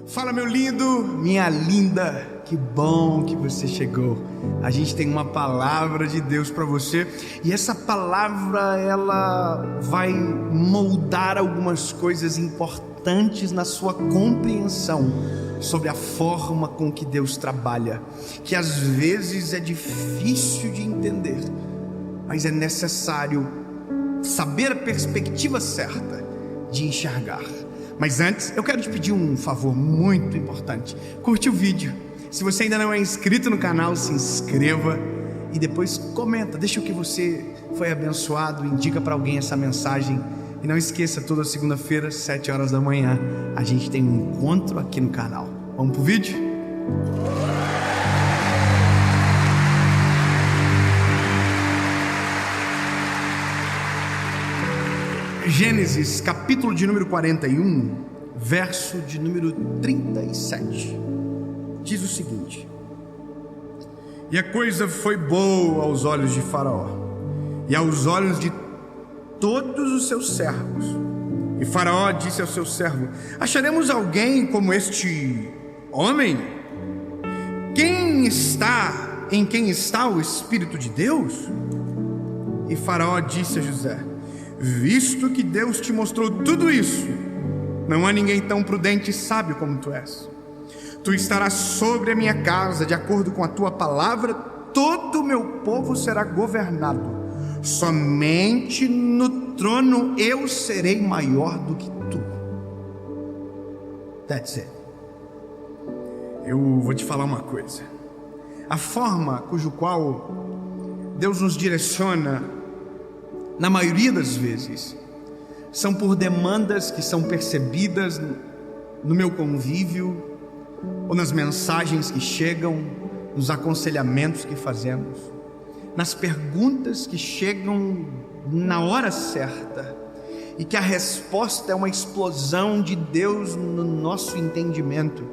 Fala, meu lindo, minha linda, que bom que você chegou. A gente tem uma palavra de Deus para você, e essa palavra ela vai moldar algumas coisas importantes na sua compreensão sobre a forma com que Deus trabalha, que às vezes é difícil de entender, mas é necessário saber a perspectiva certa de enxergar. Mas antes, eu quero te pedir um favor muito importante. Curte o vídeo. Se você ainda não é inscrito no canal, se inscreva e depois comenta, deixa o que você foi abençoado, indica para alguém essa mensagem. E não esqueça, toda segunda-feira, 7 horas da manhã, a gente tem um encontro aqui no canal. Vamos pro vídeo? Gênesis, capítulo de número 41, verso de número 37, diz o seguinte: E a coisa foi boa aos olhos de Faraó, e aos olhos de todos os seus servos. E Faraó disse ao seu servo: Acharemos alguém como este homem? Em quem está o Espírito de Deus? E Faraó disse a José: Visto que Deus te mostrou tudo isso, não há ninguém tão prudente e sábio como tu és. Tu estarás sobre a minha casa, de acordo com a tua palavra, todo o meu povo será governado. Somente no trono eu serei maior do que tu. That's it. Eu vou te falar uma coisa. A forma cujo qual Deus nos direciona, na maioria das vezes, são por demandas que são percebidas no meu convívio, ou nas mensagens que chegam, nos aconselhamentos que fazemos, nas perguntas que chegam na hora certa, e que a resposta é uma explosão de Deus no nosso entendimento,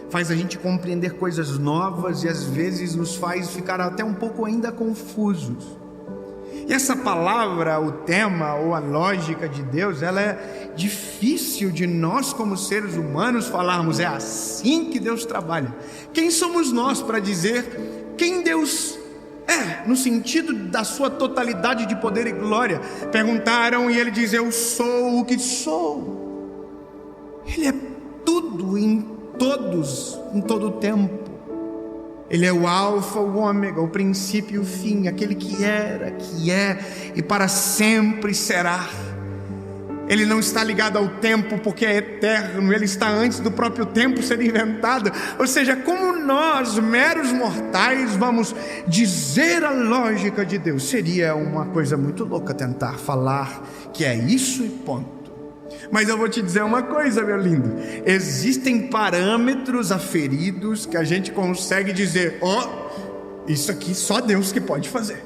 faz a gente compreender coisas novas e às vezes nos faz ficar até um pouco ainda confusos. E essa palavra, o tema ou a lógica de Deus, ela é difícil de nós como seres humanos falarmos. É assim que Deus trabalha. Quem somos nós para dizer quem Deus é, no sentido da sua totalidade de poder e glória? Perguntaram e ele diz: eu sou o que sou. Ele é tudo em todos, em todo o tempo. Ele é o alfa, o ômega, o princípio e o fim, aquele que era, que é e para sempre será. Ele não está ligado ao tempo porque é eterno, ele está antes do próprio tempo ser inventado. Ou seja, como nós, meros mortais, vamos dizer a lógica de Deus? Seria uma coisa muito louca tentar falar que é isso e ponto. Mas eu vou te dizer uma coisa, meu lindo: existem parâmetros aferidos que a gente consegue dizer: isso aqui só Deus que pode fazer.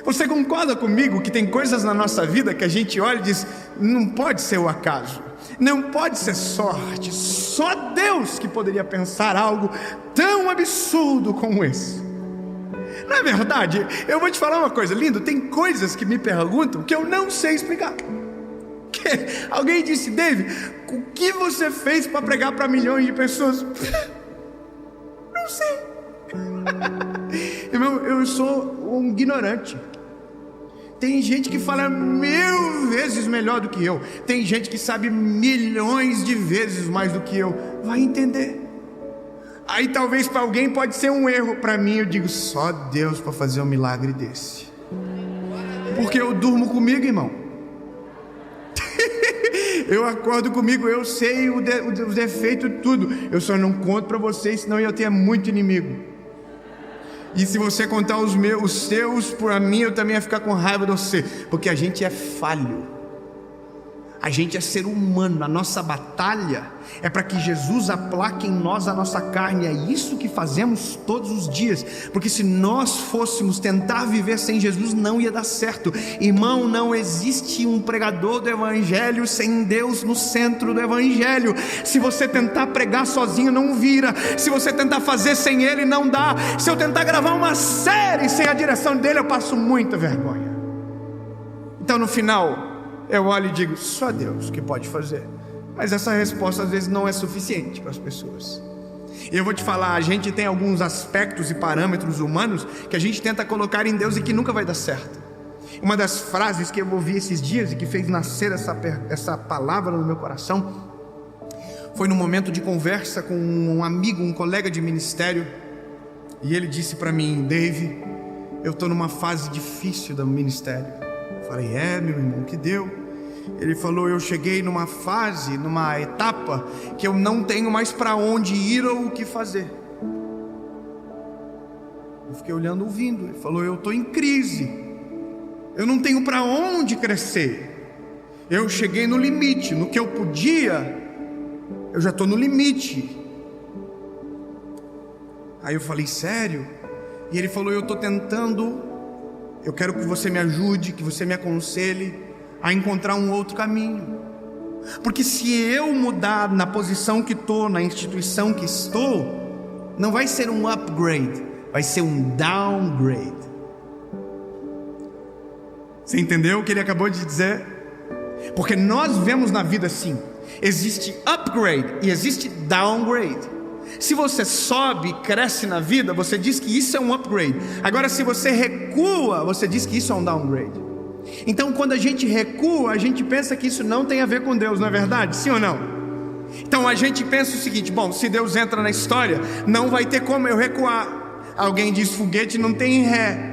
Você concorda comigo que tem coisas na nossa vida que a gente olha e diz: não pode ser o acaso, não pode ser sorte, só Deus que poderia pensar algo tão absurdo como esse? Não é verdade? Eu vou te falar uma coisa, lindo: tem coisas que me perguntam que eu não sei explicar. Alguém disse: David, o que você fez para pregar para milhões de pessoas? Não sei. Eu sou um ignorante. Tem gente que fala 1000 vezes melhor do que eu. Tem gente que sabe milhões de vezes mais do que eu. Vai entender. Aí talvez para alguém pode ser um erro. Para mim eu digo: só Deus para fazer um milagre desse. Porque eu durmo comigo, irmão. Eu acordo comigo, eu sei o defeito de tudo. Eu só não conto para vocês, senão eu ia ter muito inimigo. E se você contar os seus para mim, eu também ia ficar com raiva de você. Porque a gente é falho. A gente é ser humano. A nossa batalha é para que Jesus aplaque em nós a nossa carne. É isso que fazemos todos os dias. Porque se nós fôssemos tentar viver sem Jesus, não ia dar certo. Irmão, não existe um pregador do evangelho sem Deus no centro do evangelho. Se você tentar pregar sozinho, não vira. Se você tentar fazer sem Ele, não dá. Se eu tentar gravar uma série sem a direção dele, eu passo muita vergonha. Então no final eu olho e digo: só Deus que pode fazer. Mas essa resposta às vezes não é suficiente para as pessoas. E eu vou te falar, a gente tem alguns aspectos e parâmetros humanos que a gente tenta colocar em Deus e que nunca vai dar certo. Uma das frases que eu ouvi esses dias e que fez nascer essa palavra no meu coração foi num momento de conversa com um amigo, um colega de ministério. E ele disse para mim: Dave, eu estou numa fase difícil do ministério. Eu falei: meu irmão, que deu? Ele falou: eu cheguei numa fase, numa etapa que eu não tenho mais para onde ir ou o que fazer. Eu fiquei olhando, ouvindo. Ele falou: eu estou em crise, eu não tenho para onde crescer, eu cheguei no limite, no que eu podia, eu já estou no limite. Aí eu falei: sério? E ele falou: eu estou tentando, eu quero que você me ajude, que você me aconselhe a encontrar um outro caminho. Porque se eu mudar na posição que estou, na instituição que estou, não vai ser um upgrade, vai ser um downgrade. Você entendeu o que ele acabou de dizer? Porque nós vemos na vida assim: existe upgrade e existe downgrade. Se você sobe e cresce na vida, você diz que isso é um upgrade. Agora, se você recua, você diz que isso é um downgrade. Então, quando a gente recua, a gente pensa que isso não tem a ver com Deus, não é verdade? Sim ou não? Então a gente pensa o seguinte: bom, se Deus entra na história, não vai ter como eu recuar. Alguém diz foguete não tem ré.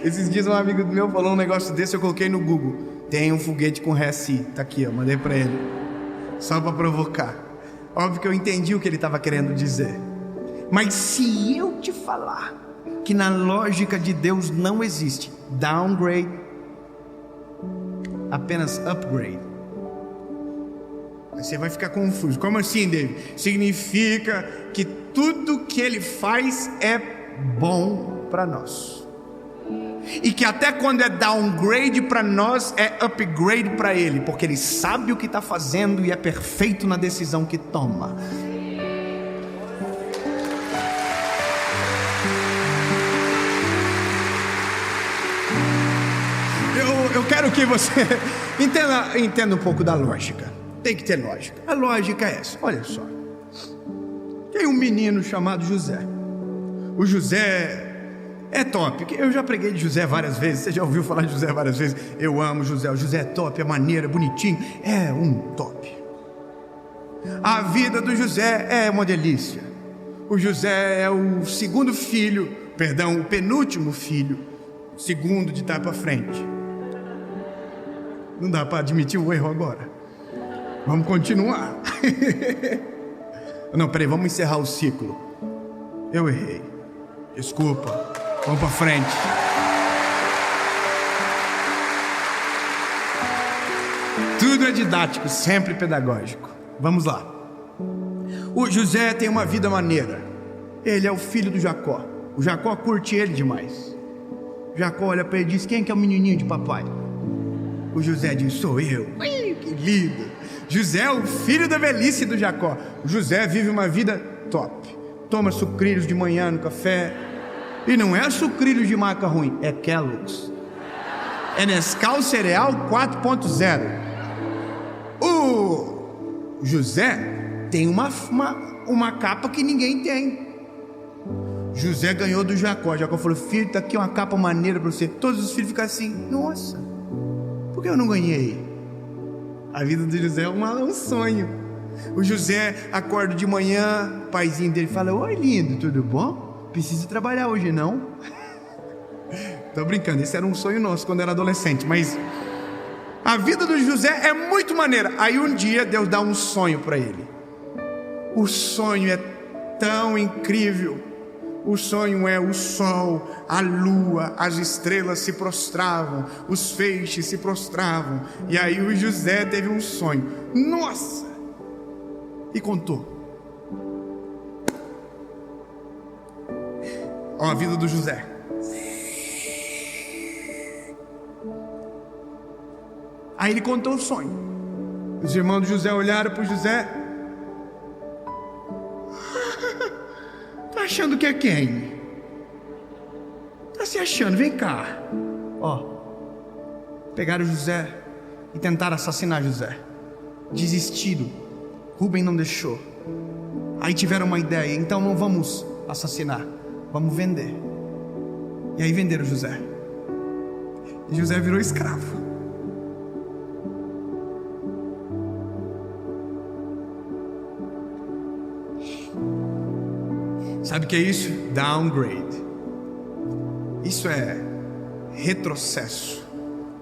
Esses dias um amigo meu falou um negócio desse, eu coloquei no Google: tem um foguete com ré sim. Tá aqui, eu mandei para ele, só para provocar. Óbvio que eu entendi o que ele estava querendo dizer. Mas se eu te falar que na lógica de Deus não existe downgrade, apenas upgrade, aí você vai ficar confuso. Como assim, David? Significa que tudo que ele faz é bom para nós, e que até quando é downgrade para nós, é upgrade para ele, porque ele sabe o que está fazendo e é perfeito na decisão que toma. Eu quero que você entenda um pouco da lógica. Tem que ter lógica. A lógica é essa: olha só, tem um menino chamado José. O José é top. Eu já preguei de José várias vezes. Você já ouviu falar de José várias vezes? Eu amo José. O José é top, é maneiro, é bonitinho, é um top. A vida do José é uma delícia. O José é o segundo filho, o penúltimo filho, segundo de trás para frente. Não dá para admitir o erro agora. Vamos continuar. Não, peraí, vamos encerrar o ciclo. Eu errei, desculpa. Vamos para frente. Tudo é didático, sempre pedagógico. Vamos lá. O José tem uma vida maneira. Ele é o filho do Jacó. O Jacó curte ele demais. O Jacó olha para ele e diz: quem que é o menininho de papai? O José diz: sou eu. Ui, que lindo. José é o filho da velhice do Jacó. O José vive uma vida top. Toma sucrilhos de manhã no café. E não é sucrilhos de marca ruim, é Kellogg's. É Nescau Cereal 4.0. O José tem uma capa que ninguém tem. José ganhou do Jacó. Jacó falou: filho, tá aqui uma capa maneira para você. Todos os filhos ficam assim: nossa, por que eu não ganhei? A vida do José é um sonho. O José acorda de manhã, o paizinho dele fala: oi lindo, tudo bom? Precisa trabalhar hoje não? Tô brincando, esse era um sonho nosso quando era adolescente. Mas a vida do José é muito maneira. Aí um dia Deus dá um sonho para ele. O sonho é tão incrível. O sonho é o sol, a lua, as estrelas se prostravam, os feixes se prostravam. E aí o José teve um sonho. Nossa! E contou. Ó, a vida do José. Aí ele contou o sonho. Os irmãos do José olharam para o José. Tá achando que é quem? Tá se achando, vem cá. Ó, pegaram o José, e tentaram assassinar José. Desistiram. Rúben não deixou. Aí tiveram uma ideia: então não vamos assassinar, vamos vender. E aí venderam José. E José virou escravo. Sabe o que é isso? Downgrade. Isso é retrocesso.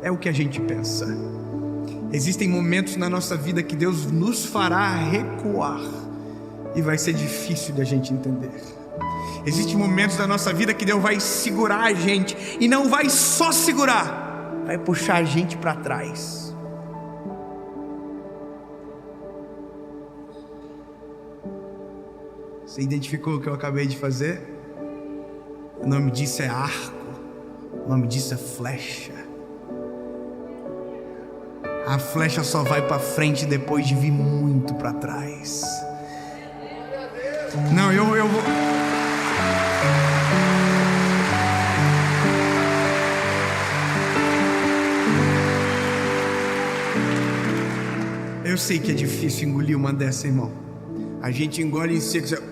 É o que a gente pensa. Existem momentos na nossa vida que Deus nos fará recuar, e vai ser difícil de a gente entender. Existem momentos da nossa vida que Deus vai segurar a gente, e não vai só segurar, vai puxar a gente para trás. Você identificou o que eu acabei de fazer? O nome disso é arco. O nome disso é flecha. A flecha só vai para frente depois de vir muito para trás. Não, eu vou... Eu sei que é difícil engolir uma dessa, irmão. A gente engole em seco,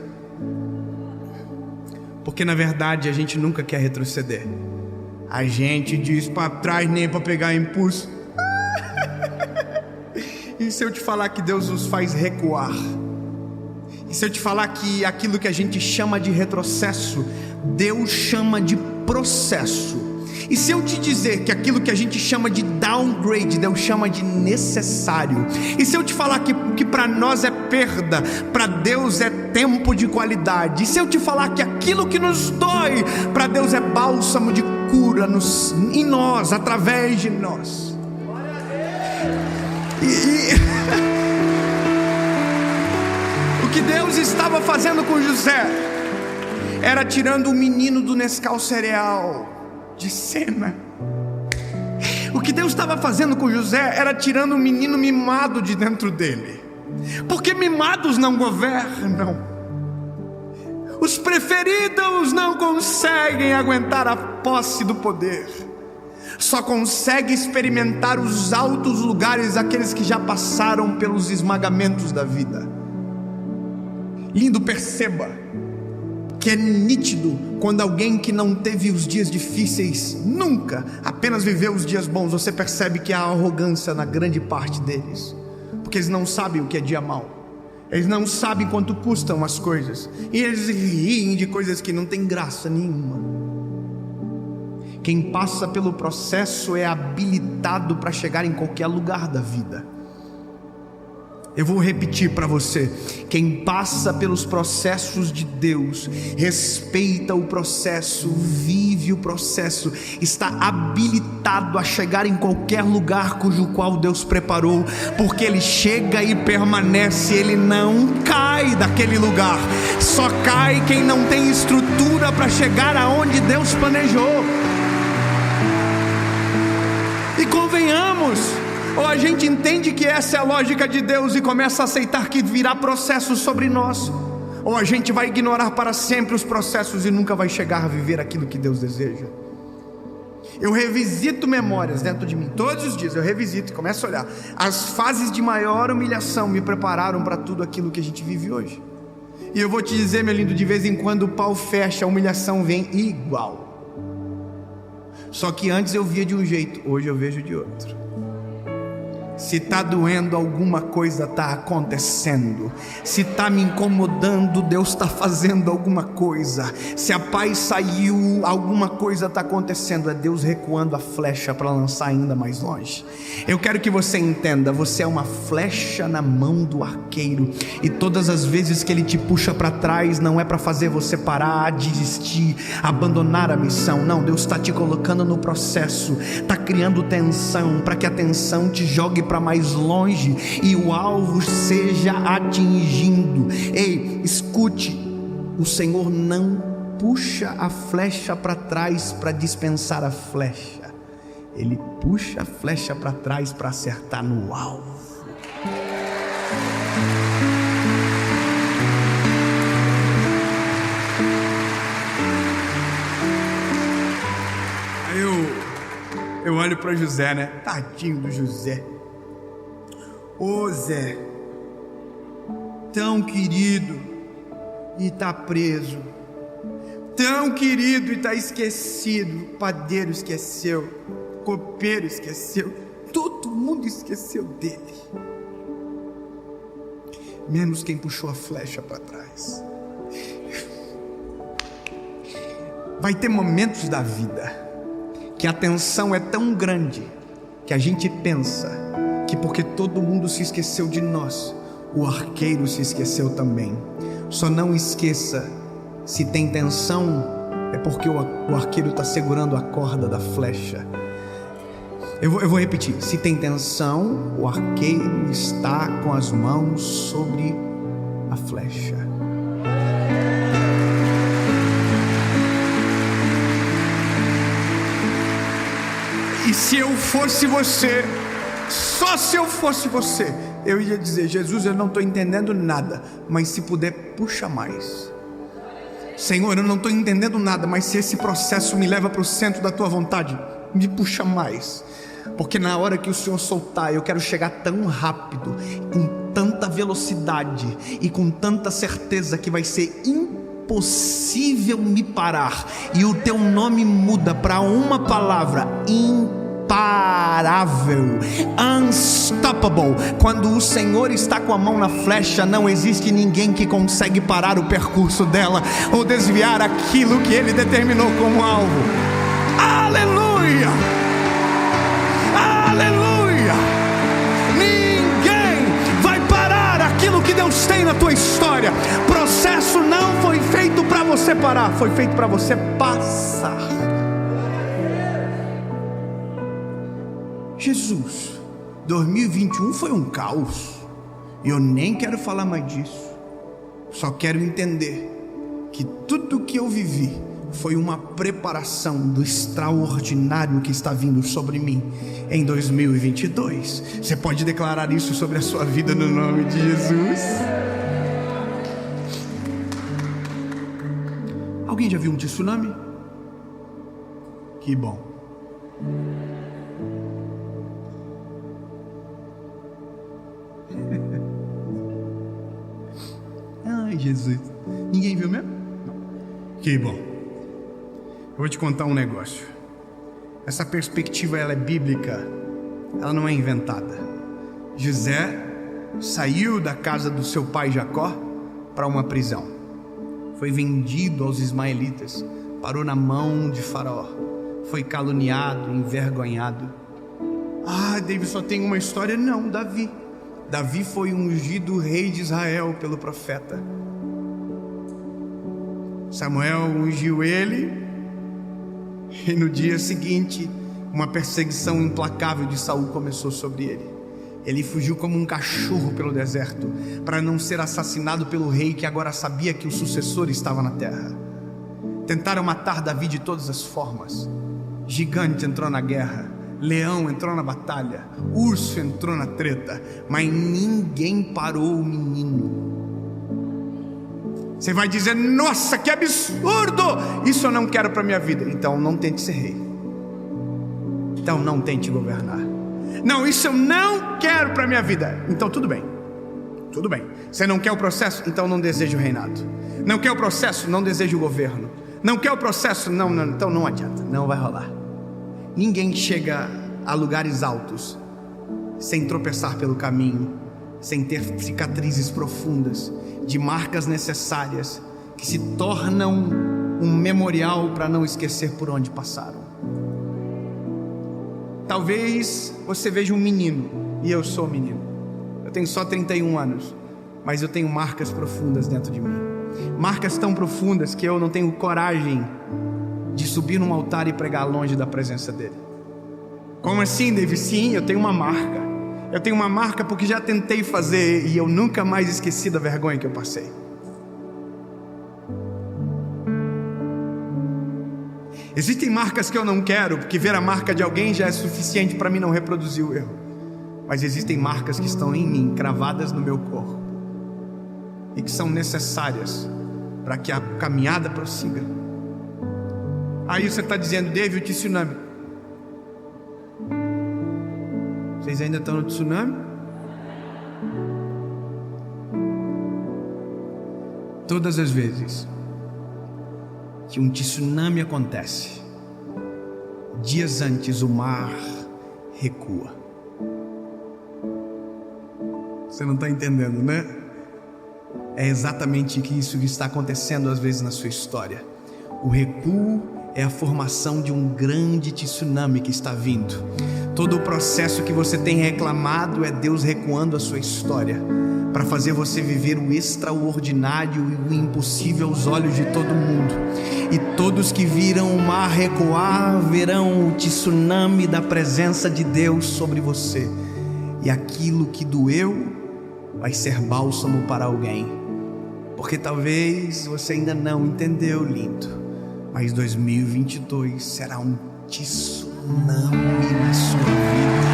porque na verdade a gente nunca quer retroceder. A gente diz para trás nem para pegar impulso. E se eu te falar que Deus nos faz recuar? E se eu te falar que aquilo que a gente chama de retrocesso, Deus chama de processo? E se eu te dizer que aquilo que a gente chama de downgrade, Deus chama de necessário? E se eu te falar que para nós é perda, para Deus é tempo de qualidade? E se eu te falar que aquilo que nos dói, para Deus é bálsamo de cura em nós, através de nós? O que Deus estava fazendo com José era tirando o menino do Nescau cereal de cena. O que Deus estava fazendo com José era tirando o menino mimado de dentro dele, porque mimados não governam. Os preferidos não conseguem aguentar a posse do poder. Só consegue experimentar os altos lugares aqueles que já passaram pelos esmagamentos da vida. Lindo, perceba que é nítido quando alguém que não teve os dias difíceis nunca, apenas viveu os dias bons. Você percebe que há arrogância na grande parte deles, porque eles não sabem o que é dia mau. Eles não sabem quanto custam as coisas, e eles riem de coisas que não tem graça nenhuma. Quem passa pelo processo é habilitado para chegar em qualquer lugar da vida. Eu vou repetir para você: quem passa pelos processos de Deus, respeita o processo, vive o processo, está habilitado a chegar em qualquer lugar cujo qual Deus preparou, porque ele chega e permanece, ele não cai daquele lugar. Só cai quem não tem estrutura para chegar aonde Deus planejou. E convenhamos, ou a gente entende que essa é a lógica de Deus e começa a aceitar que virá processo sobre nós, ou a gente vai ignorar para sempre os processos e nunca vai chegar a viver aquilo que Deus deseja. Eu revisito memórias dentro de mim, todos os dias eu revisito e começo a olhar. As fases de maior humilhação me prepararam para tudo aquilo que a gente vive hoje. E eu vou te dizer, meu lindo, de vez em quando o pau fecha, a humilhação vem igual. Só que antes eu via de um jeito, hoje eu vejo de outro. Se está doendo, alguma coisa está acontecendo. Se está me incomodando, Deus está fazendo alguma coisa. Se a paz saiu, alguma coisa está acontecendo. É Deus recuando a flecha para lançar ainda mais longe. Eu quero que você entenda: você é uma flecha na mão do arqueiro, e todas as vezes que ele te puxa para trás, não é para fazer você parar, desistir, abandonar a missão. Não, Deus está te colocando no processo, está criando tensão, para que a tensão te jogue para mais longe e o alvo seja atingido. Ei, escute: o Senhor não puxa a flecha para trás para dispensar a flecha, Ele puxa a flecha para trás para acertar no alvo. Aí eu olho para José, né? Tadinho do José. Ô Zé, tão querido e está preso, tão querido e está esquecido. O padeiro esqueceu, o copeiro esqueceu, todo mundo esqueceu dele, menos quem puxou a flecha para trás. Vai ter momentos da vida que a tensão é tão grande que a gente pensa que porque todo mundo se esqueceu de nós, o arqueiro se esqueceu também. Só não esqueça, se tem tensão, é porque o arqueiro está segurando a corda da flecha. Eu vou repetir: se tem tensão, o arqueiro está com as mãos sobre a flecha. E se eu fosse você, só se eu fosse você, eu ia dizer: Jesus, eu não estou entendendo nada, mas se puder, puxa mais. Senhor, eu não estou entendendo nada, mas se esse processo me leva para o centro da tua vontade, me puxa mais. Porque na hora que o Senhor soltar, eu quero chegar tão rápido, com tanta velocidade e com tanta certeza que vai ser impossível me parar. E o teu nome muda para uma palavra: imparável, unstoppable. Quando o Senhor está com a mão na flecha, não existe ninguém que consegue parar o percurso dela ou desviar aquilo que Ele determinou como alvo. Aleluia! Aleluia! Ninguém vai parar aquilo que Deus tem na tua história. Processo não foi feito para você parar, foi feito para você passar. Jesus, 2021 foi um caos, e eu nem quero falar mais disso. Só quero entender que tudo que eu vivi foi uma preparação do extraordinário que está vindo sobre mim em 2022. Você pode declarar isso sobre a sua vida no nome de Jesus? Alguém já viu um tsunami? Que bom. Ai, Jesus. Ninguém viu mesmo? Que bom. Eu vou te contar um negócio. Essa perspectiva, ela é bíblica, ela não é inventada. José saiu da casa do seu pai Jacó para uma prisão. Foi vendido aos ismaelitas, parou na mão de Faraó, foi caluniado, envergonhado. Ah, David só tem uma história? Não, Davi. Davi foi ungido rei de Israel pelo profeta. Samuel ungiu ele, e no dia seguinte, uma perseguição implacável de Saul começou sobre ele. Ele fugiu como um cachorro pelo deserto, para não ser assassinado pelo rei que agora sabia que o sucessor estava na terra. Tentaram matar Davi de todas as formas. Gigante entrou na guerra, leão entrou na batalha, urso entrou na treta, mas ninguém parou o menino. Você vai dizer: nossa, que absurdo! Isso eu não quero para minha vida. Então não tente ser rei. Então não tente governar. Não, isso eu não quero para minha vida. Então tudo bem. Tudo bem. Você não quer o processo? Então não deseja o reinado. Não quer o processo? Não deseja o governo. Não quer o processo? Não, então não adianta. Não vai rolar. Ninguém chega a lugares altos sem tropeçar pelo caminho, sem ter cicatrizes profundas, de marcas necessárias que se tornam um memorial para não esquecer por onde passaram. Talvez você veja um menino, e eu sou menino. Eu tenho só 31 anos, mas eu tenho marcas profundas dentro de mim. Marcas tão profundas que eu não tenho coragem de subir num altar e pregar longe da presença dele. Como assim, David? Sim, eu tenho uma marca. Eu tenho uma marca porque já tentei fazer e eu nunca mais esqueci da vergonha que eu passei. Existem marcas que eu não quero, porque ver a marca de alguém já é suficiente para mim não reproduzir o erro. Mas existem marcas que estão em mim, cravadas no meu corpo, e que são necessárias para que a caminhada prossiga. Aí você está dizendo: David, o tsunami. Vocês ainda estão no tsunami? Todas as vezes que um tsunami acontece, dias antes o mar recua. Você não está entendendo, né? É exatamente isso que está acontecendo às vezes na sua história. O recuo é a formação de um grande tsunami que está vindo. Todo o processo que você tem reclamado é Deus recuando a sua história, para fazer você viver o extraordinário e o impossível aos olhos de todo mundo. E todos que viram o mar recuar verão o tsunami da presença de Deus sobre você. E aquilo que doeu vai ser bálsamo para alguém. Porque talvez você ainda não entendeu, lindo, mas 2022 será um tsunami na sua vida.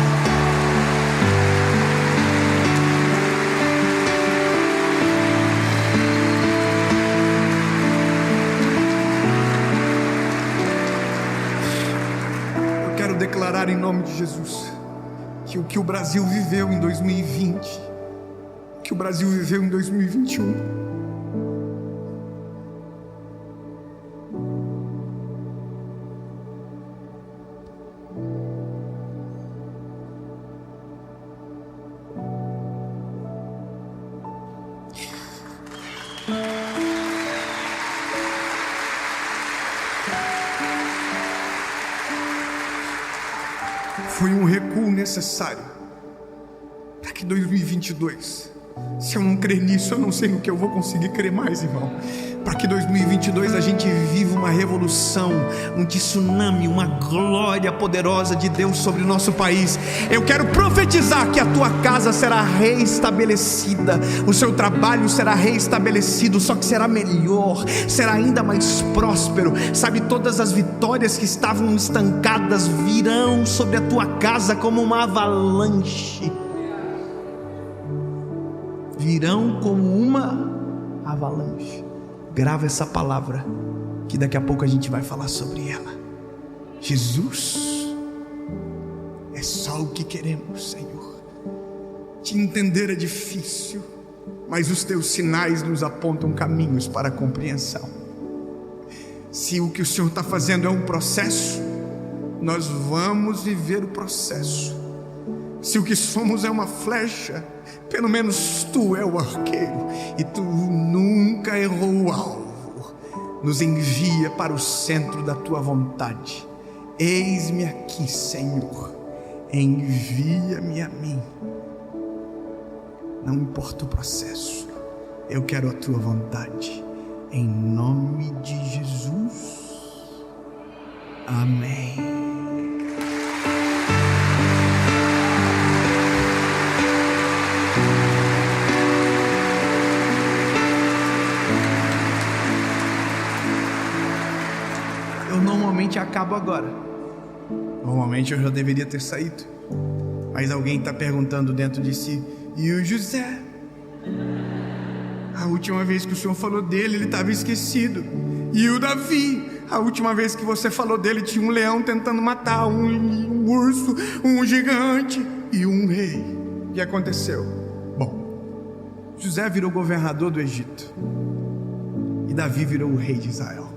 Eu quero declarar em nome de Jesus que o que o Brasil viveu em 2020, o que o Brasil viveu em 2021, foi um recuo necessário para que 2022, se eu não crer nisso, eu não sei no que eu vou conseguir crer mais, irmão. Para que 2022 a gente viva uma revolução, um tsunami, uma glória poderosa de Deus sobre o nosso país. Eu quero profetizar que a tua casa será reestabelecida, o seu trabalho será reestabelecido, só que será melhor, será ainda mais próspero. Sabe, todas as vitórias que estavam estancadas virão sobre a tua casa como uma avalanche. Virão como uma avalanche. Grava essa palavra, que daqui a pouco a gente vai falar sobre ela. Jesus, é só o que queremos, Senhor. Te entender é difícil, mas os teus sinais nos apontam caminhos para a compreensão. Se o que o Senhor está fazendo é um processo, nós vamos viver o processo. Se o que somos é uma flecha, pelo menos tu é o arqueiro, e tu nunca errou o alvo. Nos envia para o centro da tua vontade. Eis-me aqui, Senhor, envia-me a mim. Não importa o processo, eu quero a tua vontade, em nome de Jesus, amém. Normalmente acabo agora. Normalmente eu já deveria ter saído, mas alguém está perguntando dentro de si: e o José? A última vez que o Senhor falou dele, ele estava esquecido. E o Davi? A última vez que você falou dele, tinha um leão tentando matar, um urso, um gigante e um rei. O que aconteceu? Bom, José virou governador do Egito e Davi virou o rei de Israel.